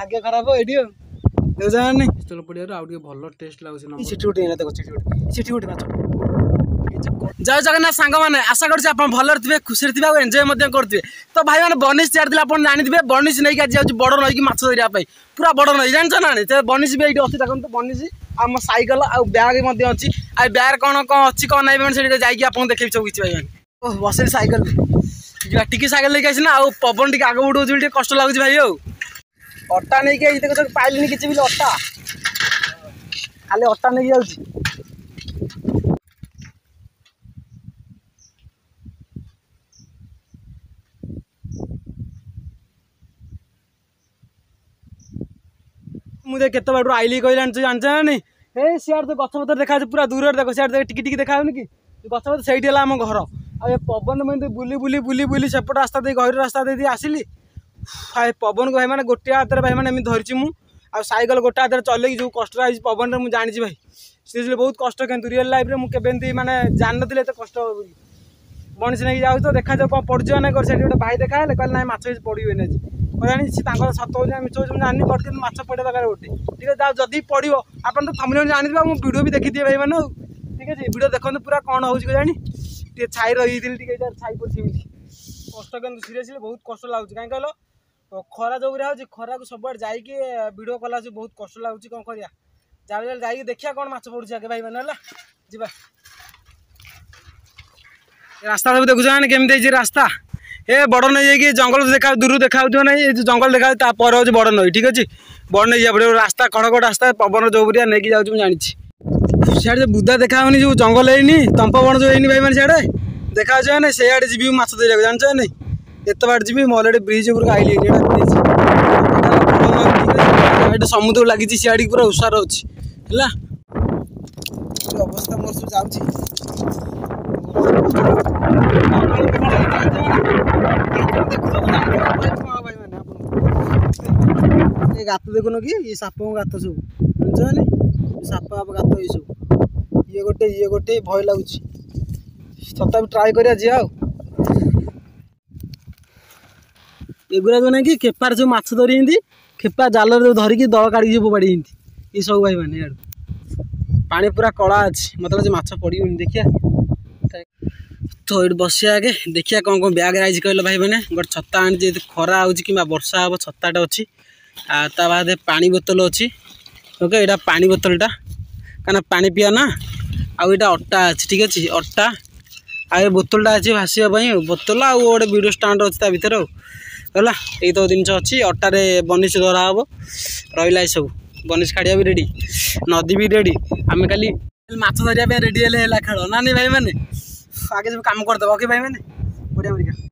भाग्य खराब एडी नहीं शीतल पड़िया आउ भल टेस्ट लगुच सीटी गोटे देखो सीटी गोटे माछ जय जगन्नाथ सांग मैंने आशा कर भल थे खुशी थे एंजय करुवे तो भाई मैंने बनिश छाड़ी आप जानते बनिश नहीं आज जाऊँ बड़ नई माछ धरने पूरा बड़ नई जान ना बनिश भी ये अच्छी देखो बनिश आम सैकल आ ब्याग अच्छी आ ब्याग कौन कौन अच्छी कौन ना से जाकि देखे सब किसी भाई मैंने बस सैकल टी सैकल लेकिन आसी ना आ पवन टी आग उठाऊँ कष्ट लगुच भाई अटा नहीं देख पाइलिनी किसी भी अटा खाली अटा नहीं जाऊँ मुझे केते बाटू आइली कह जानना नहीं ए सियार तो गछ पतर देखा पूरा दूर देख सियार टिकी देखाऊनि कि गछ पतर से आम घर आ पवन मुझे बुली बुली बुली बुली सेपट रास्ता दे घर रास्ता दे आसिली पवन को भाई मैंने गोटे हाथ में भाई मैंने धरची मु आ साइकेल गोटे हाथ में चल जो कष्ट पवन मुझे जानी भाई सीरियसली बहुत कष्ट कि रियल लाइफ में मुझे माने जान नी एत कष्ट बनिश नहीं जाऊँ तो देखा कौन पड़ो ना कर गोटे भाई देखा कहले ना माछ पड़े जानी सी सत हो मिछ हो जानी बट कि माछ पड़े दरकार गोटे ठीक है जदि पड़ो आप तो थंबनेल जानते मुझे वीडियो भी देखी दिए भाई मैंने ठीक है वीडियो देखते पूरा कौन हो जानी टे छाई रही छाई पड़ी कष्ट कि सीरियसली बहुत कष्ट लगुच कहीं कहल खरा जो खरा को सब जाकि वीडियो कला बहुत कष्ट लगुच कौन कर जा देखिया कौन माछ पड़ुଛି आगे भाई मैंने जा रास्ता सब देखुच ना केमी रास्ता ए बड़ नई जाकि जंगल देखा दूर देखा ना जंगल देखा हूँ बड़ नई ठीक अच्छे बड़ नई जा पड़े रास्ता कड़कड़ रास्ता पवन जो बुरिया नहीं जाऊँ जानी सियाड़े बुदा देखा जो जंगल है तंप बण जो है भाई मैंने सियाड़े देखा ना सियाड़े जी माछ धरने जानते नहीं एत बाट जी अलरेडी ब्रिज उपर आइली ब्रिज समुद्र लगी सियाड़ी पूरा उषार अच्छी है अवस्था मोर सब गात देखुन कि ये साप गात सब जानते साप आप गात ये सब ये गोटे भय लगुच तथा ट्राए कर एगुरा जो ना कि खेपार सब माछ धरी खेपा जाल धरिकी दल काढ़ी फोपाड़ी ये सब भाई मैंने पानी पूरा कला अच्छी मतलब माछ पड़ोनी देखिया तो ये बसिया आगे देखिया कौन कौन ब्याग आई कहल भाई मैंने गोटे छता आनी खरा हो कि वर्षा हम छताटा अच्छी ता बाद पानी बोतल अच्छी ओके यहाँ पानी बोतलटा क्या पानी पिया ना आउ यहाँ अट्टा अच्छी ठीक अच्छे अट्टा आ बोतलटा अच्छी भाषापी बोतल आ गोटे वीडियो स्टाण्ड अच्छी भितर है यही तो जिन अच्छी अट्टारे बनिश धरा हम रहा सब बनिश खाड़िया भी रेडी नदी भी रेडी आम खाली माछ धरिया रेडी है खेल ना नहीं भाई मैंने आगे सब काम करदे ओके भाई मैंने बढ़िया बढ़िया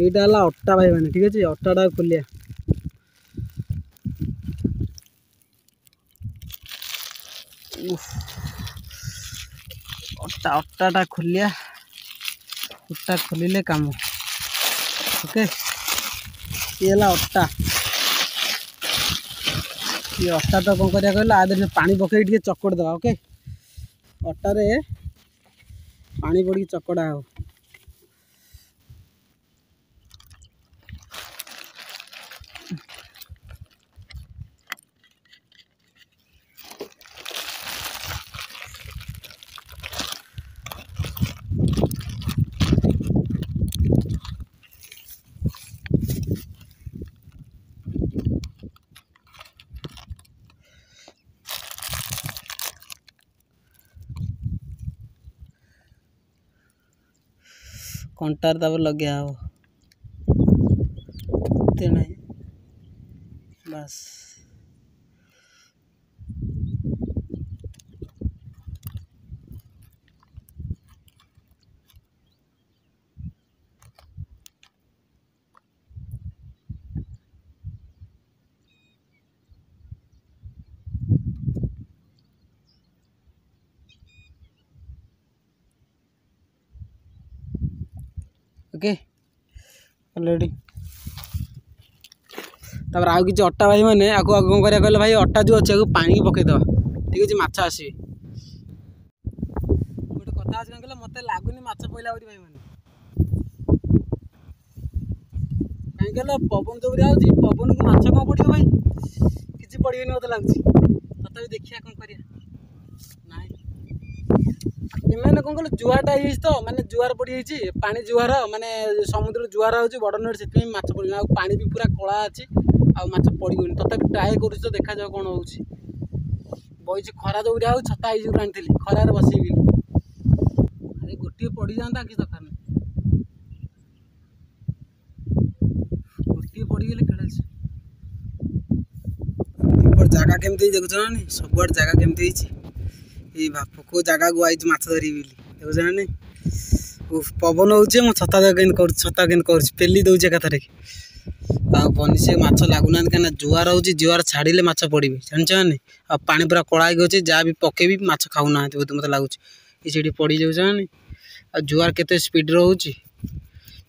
यहाँ अट्टा भाई मैंने ठीक अच्छे अट्टाटा खोलिया अट्टाटा खोलिया अट्टा खोलिले काम ओके ये अट्टा ये अट्टा तो कौन करा कहला आदि पानी पकई चकड़ दवा ओके अट्टारे पानी पड़ी चकड़ा हो कंटार तापर लगे हम नहीं बस ओके ऑलरेडी तापर आउ कि अट्टा भाई मैंने आगे आगे कौन करा भाई अट्टा जो अच्छे पानी पकईदे ठीक अच्छे माछ आसवे गोटे कथा आज कौन मत लगुनि माछ पड़ा भाई मैंने कहीं पवन जो पवन को माछ कौन पड़ो भाई किसी पड़े मत लगुच तथा देखिए कौन कर मैंने कौन कल जुआटा तो माने जुआर पड़ जाइए पानी जुआर माने समुद्र जुआर हो बड़ नई से माछ पड़े पानी भी पूरा कला अच्छी आ माछ पड़गनी तथा ट्राए कर देखा जाओ कौन हो बही खरा जो छता ही आनी खरार बसैबी अरे गोटे पड़ जाता कि दरकार नहीं गोटे पड़गले खेल जगह केमती देखुच ना सब जगह केमती ये बाप को जगह को आई माछ धरी देखुच ना नहीं पवन हो छता छता के पेली दौचे एकाथर बनी से माछ लगुना कहीं जुआर हो जुआर छाड़े माछ पड़े जानच ना नहीं आ पानी पूरा कड़ा अच्छे जहाँ भी पकेबी माछ खाऊना बोलते मत लगुच ये पड़ जाऊँ ना नहीं आ जुआर केते स्पीड रोचे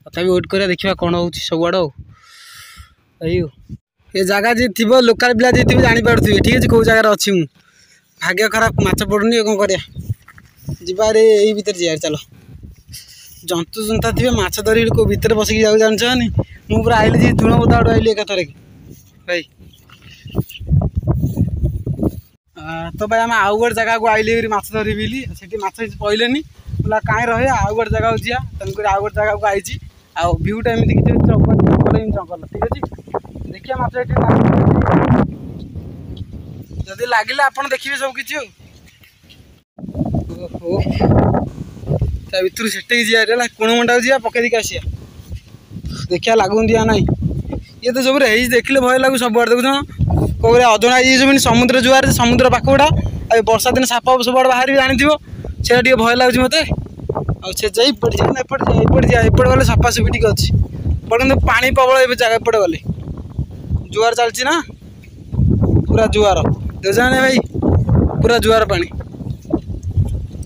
तथा वेट कर देखा कौन हो सब आड़ ये जगह जी थी लोकाल पिला जी थे जापारे ठीक है कौ जगार अच्छी मु भाग्य खराब माछ पड़ुनी कौन कर जारे यही भितर जा चलो जंतु जंता थे माछ धरी को भितर बसिक जाऊ जानछ नहीं मु पूरा आइली जी धूण बोदा आड़ आइली एकाथर भाई तो भाई आम आउ गोटे जगह को आइली माछ धरी बिली से माछ पहलेनी बोला कहीं रहे आउ गोटे जगह जा तेणुक आउ गोटे जगह को आई भ्यूटा एमती कि जंगल ठीक अच्छे देखिए माछ ये जदि लगे आप देखिए सब किसी भर से कोण मंडा जा पकई देखिए आसिया देखिया लगुन दिया ना ये तो सब देखिले भय लगू सब आड़ देखुन कौन अजना ये सब समुद्र जुआर समुद्र पाख गुड़ा वर्षा दिन साप सब आड़ बाहर भी जानी से भय लगुच मत आपट एपट गले सफासफी टी अच्छी बट कि पानी प्रबल ए जगह एपटे गले जुआर चलती ना पूरा जुआर देखा ना भाई पूरा जुआर पानी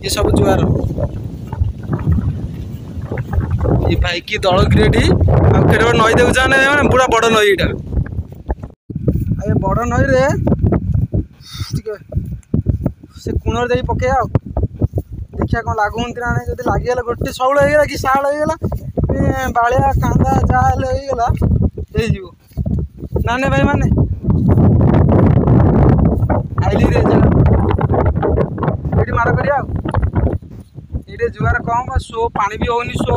ये सब जुआर ये भाई की दल क्रिएट नई देखुचा ना पूरा बड़ नई ये बड़ नई रे से कुणर जा पके देखिया कौन लगुंती ना जब लगिगला गोटे शौल होगा कि साल होगा बालिया कांदा जगला ना भाई माने आइली रे माड़ कर जुआर कम सो पानी भी होनी सो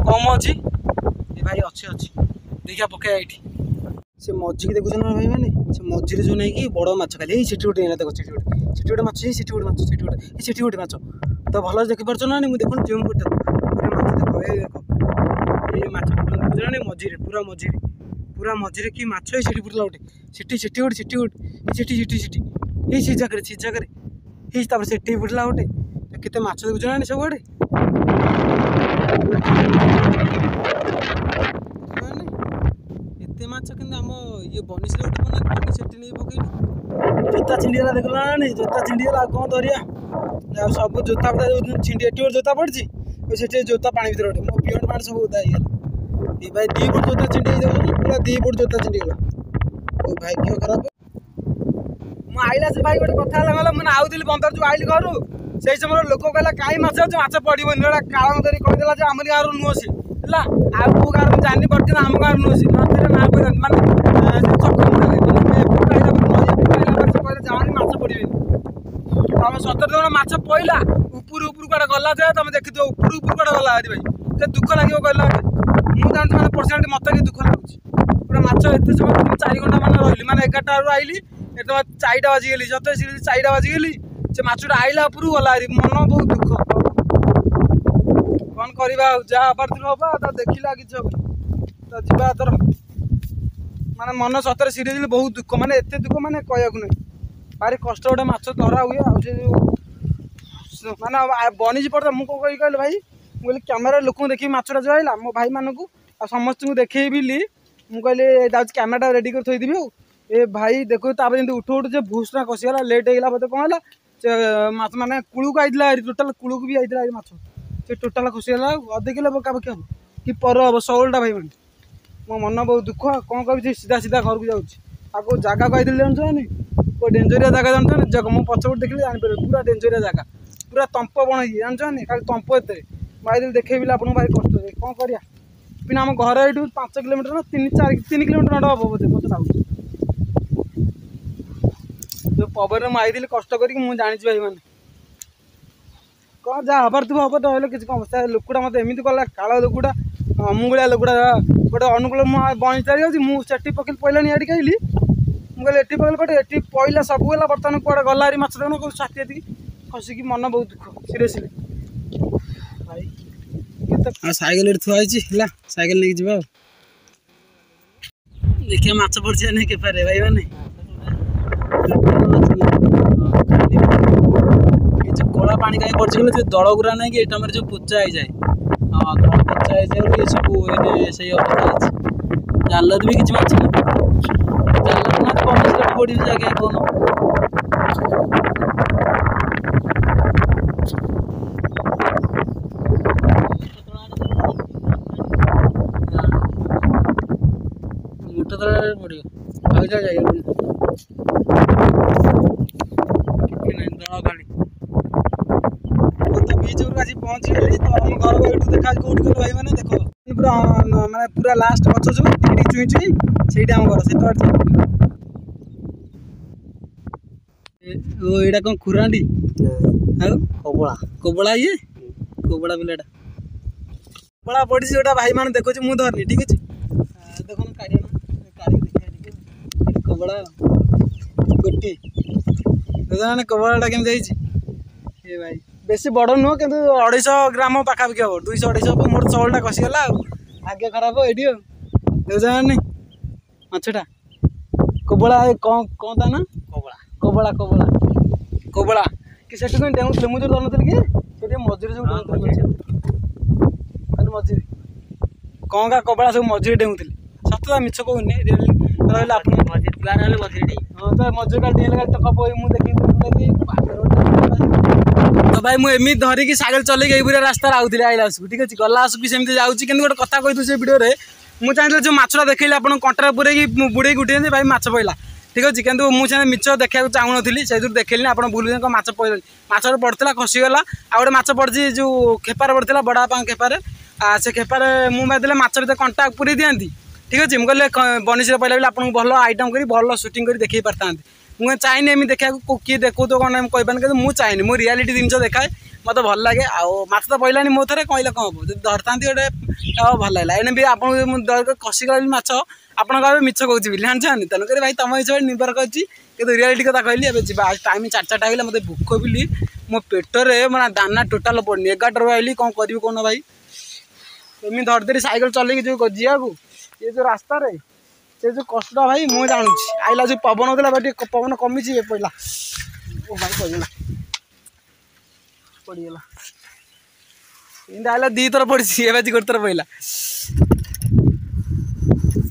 कम अच्छी ये भाई अच्छे अच्छी देखिया पके ये से मझी की देखुन ना भाई मैंने से मझी जो नहीं कि बड़ माछ खाली गोटे देखो गोटे माछ गोटे माछ तो भल देखिपार ना मुझे देखो जूम कर देखो ये माछ देखुना मझी पूरा मझी कि माछ ही पड़ला गोटे से जगह से पड़ला गोटे केते माछ देखुना सब आड़े एते माछ कि ये बनिश गोटे बना से नहीं पकईलु जोता छिंडीगला देखला नहीं जोता छिंडीगला कौन धरिया सब जोता पता छिंडी एटी जोता पड़ी से जोता पानी भर मो पिंट पाट सब उदा ये भाई 2 फुट जोता छिंडी पूरा 2 फुट जोता छिंडीगला ओ भाई क्यों खराब मु आइला से भाई गोटे कथा लगा मैंने आउली बंदर जो आइली घर से समय लोक कहला कहीं माछ माछ पड़ोनी गोटा काल धरी कहीदेला आम गाँव नुह सी है आउ कौ गाँव जानी पड़ती आम गाँव नुह सी ना माने जानी माछ पड़े तुम 17 जन माछ पड़ा ऊपर कड़े गला जाए तुम देखी ऊपर कड़े गला भाई तो दुख लगे कहला मुझे जानती मैंने पर्सनाली मत भी दुख लगुच गोटे माछ एत समय 4 घंटा मान रही मैंने 11टा आइली एकदम 4टा बाजिगली सत 4टा बाजिगली से माछटा आइला ऊपर गला मन बहुत दुख कौन करवा जहाँ हबार थी हम तो देखला कि तो जीवा तर माने मन सतरे सीरियसली बहुत दुख माने एत दुख माने कहया नहीं भारी कष्ट गोटे माछ धरा हुए माने बनीज पड़ता मुझे कही कहले भाई मुझे कैमेरा लोक देखिए माछटा जो आइला मो भाई मानक समस्त को देखी मुझे जाऊँ कैमेरा रेडी कर थोड़ी ए भाई देखो जब उठ उठ जो भूसना कसीगला लेट होगा बोलते कौन है माछ मैंने कूल को आई टोटाल कूल को भी आई माछ से टोटाल खसीगला अध किलो पकापाखि हम कि पर हम सौलटा भाई मैंने मो मन बहुत दुख कौन कर सीधा सीधा घर को जाऊँगी आपको जगह को आई जानते को डेंजरिया जगह जानते जगह मुझे पछपट देखिए जापर पूरा डेंजरिया जगह पूरा तंप बण जानते खाली तंप एत मुझे देखेबी आपको भाई कष्ट कौन करा पिना आम घर ये 5 किलोमीटर ना 3 किलोमीटर हम बोधे मत लगुच जो पवन में आई कष्ट करके मुझे जानी भाई मैंने कौन जहाँ हबार थी हम रही किसी कम लोकटा मत एमती कला काल लोकटा मुगुलिया लोकटा गोटे अनुकूल बणी चली जाऊँगी मुझे पकड़ पहला याड़ी कहली मुझे एटी पकड़ कटे एटी पहला सब है बर्तमान कौटे गला माछ देखना कौन षाठी खसिकी मन बहुत दुख सीरीयसली भाई साइकेल थुआई साइकेल लेकिन जावा देखिए माछ पड़े नहीं केपारे भाई मैंने जो कला पानी कहीं पड़े जो दल गुरा ना कि टाइम जो पोचा हो जाए हाँ दल पोचा हो जाए ये सब से अवस्था जाल भी किसी माछ जाल ना कम पड़ी आज्ञा कौन मुठ तला पड़ो आगे जाए दल खाली तो बीच आज पहुँची गली तो हम घर को देखा कौट गल भाई मैंने देख पूरा माने पूरा लास्ट गच जो चुई चुई से घर से यहाँ कौन खुरांडी कबला कबला ये कबला पिलाटा कबला पड़ी जोटा भाई मैंने देखो मुझे धरनी ठीक अच्छे देख कबला गोटी मैंने कबलाटा केमी ए भाई बेसी बड़ नुह कि 250 ग्राम पाखापाखि हम 200-250 मोर चौलटा खसीगला आगे खराब ये देखनी माछटा कबला कौन ता ना कबला कबला कबला कबला कि से डेउले मुझे धर नी कि मझे सब मझे कौन का कबला सब मझे डेउले सतता मिछ कहूनी हाँ तो मझे का टक मुझे देखी तो भाई मुझे धरिकी साइकेल चलैक पूरा रास्ता आउली आइला ठीक अच्छे गला भी सेमती जाऊँगी कि गोटे कथा कही से भिडियो मुझे चाहिए जो माछटा देखिए आप कंटा पूरे बुड़े उठे भाई माछ पड़ा ठीक अच्छे कि मुझे मिछ देखा चाहूनी से देखिली आप बुल माछ पड़ा माछ पड़ता खसीगला आ गए माछ पड़ी जो खेपार पड़ता बड़ा खेपार से खेपार मुझे माछ भर कंटा पूरी दिखाती ठीक अच्छे मुझे बनीसी पहला भी आपको भल आइटम कर भल सुटिंग कर देखी पारता मुझे चाहिए एम देखा किए देखो तो कौन कहपानी कि मुझे चाहिए मुझे रियालीटी जिन देखाए मत भल लगे आछ तो पड़ानी मो थे कहले कौन हम जब धरता गोटे भल लगे एने भी आप खसीगला माछ आप मिछ कौच बोली जानते तेणुक भाई तुम हिसाब से निर्भर कर रियालीटी कथा कहली अब जी टाइम 4-4 होगा मत भूख भी मो पेटर मैं दाना टोटाल पड़नी 11 आई कौन करी कौन भाई एम धरदेरी साइकेल चल जो जीवा को ये जो रास्ता रे से जो कष्ट भाई मुझे जानूँ आइला जो पवन होता भाई पवन कमी पड़ा ओ भाई पड़गला पड़गला इनते आइला 2 थर पड़ी बाजी गोटे थर पड़ा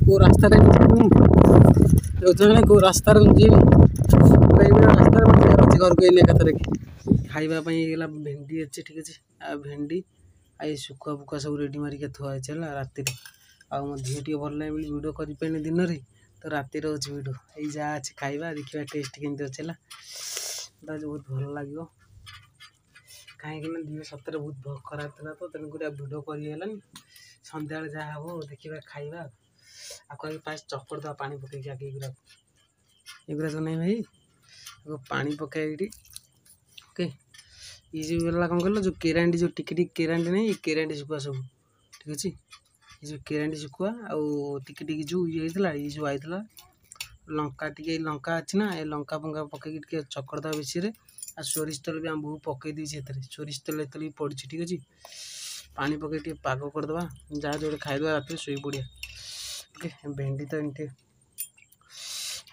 को रास्ता को रास्ता जी रास्ता घर को एने कथा खावाईगला भेंडी अच्छे ठीक अच्छे आ भेंडी आई शुखुआ फुकुआ सब रेडी मारिक थुआई है राति आ मो झील टे भल लगे भिडियो करें दिन में तो रातिर अच्छे भिडियो ये जहाँ अच्छे खाଇବା देखा टेस्ट केमती अच्छे बहुत भल लगे कहीं दिह सतरे बहुत खराब था तो तेणुक भिडियो करगलानी सन्ध्या जहाँ हम देखा खाଇବା आगे फास्ट चकड़ दवा पानी पकई आगे एगुरा तो नहीं भाई पानी पकाए ओके ये जो गला कौन कह जो केरांडी जो टिकी केरांडी नहीं केरांडी शुखुआ सब ठीक अच्छे ये जो केरांडी शुखुआ आउ टिकी जो ये जो आई लंका टे लंका अच्छी ना ये लंका फंका पकई चकड़ दवा बेसी आ सोरिष तेल भी आम बहुत पकई देसी सोरिष तेल ये भी पड़ी ठीक अच्छे पानी पकई पाग करदे जहाँ जो खाईदे रात शोई पड़िया ओके भेंडी तो एमती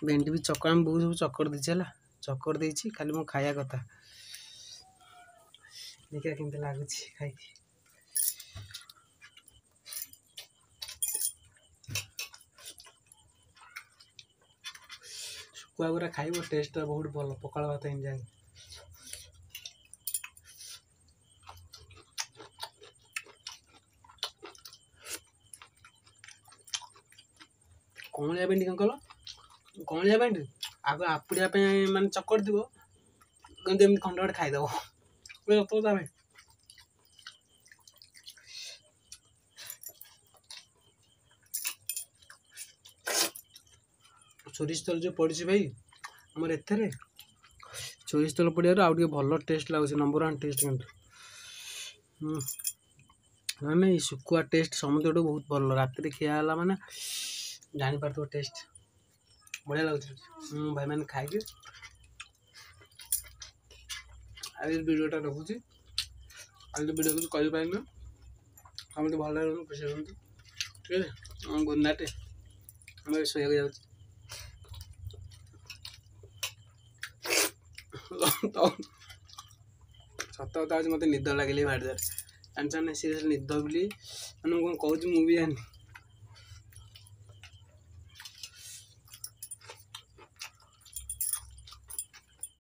भेंडी भी चक आम बहुत सब चकड़ देती है चकड़ देती खाली मो खाया कथा देखा केमती लगुच खाई शुखुआ गुरा खाइब टेस्ट बहुत भल पखाल भात इन जाए कौलिया भेंडी कौन कल कौलिया भेंडी आग आपुड़िया माने चकर दिव खंडे खंडे खाईदेव तो सोरिष तेल जो पड़ी भाई आमर एथे सोरिष तेल पड़ियार आउ भल टेस्ट लगुच नंबर 1 टेस्ट मैंने शुकुआ टेस्ट समझ बहुत भल राति खिया माने जापार टेस्ट बढ़िया लगुच भाई मैंने खाई आज वीडियोटा रखुची आज वीडियो कुछ कही पारे समझे भल लगे खुशी रुहतु ठीक है गुड नाइट आम शोक जाऊँ सत कथा आज मत निद लगे भारी जोर जान सीरियसली निद बोली मैंने कौन कहूँ मुझे जानी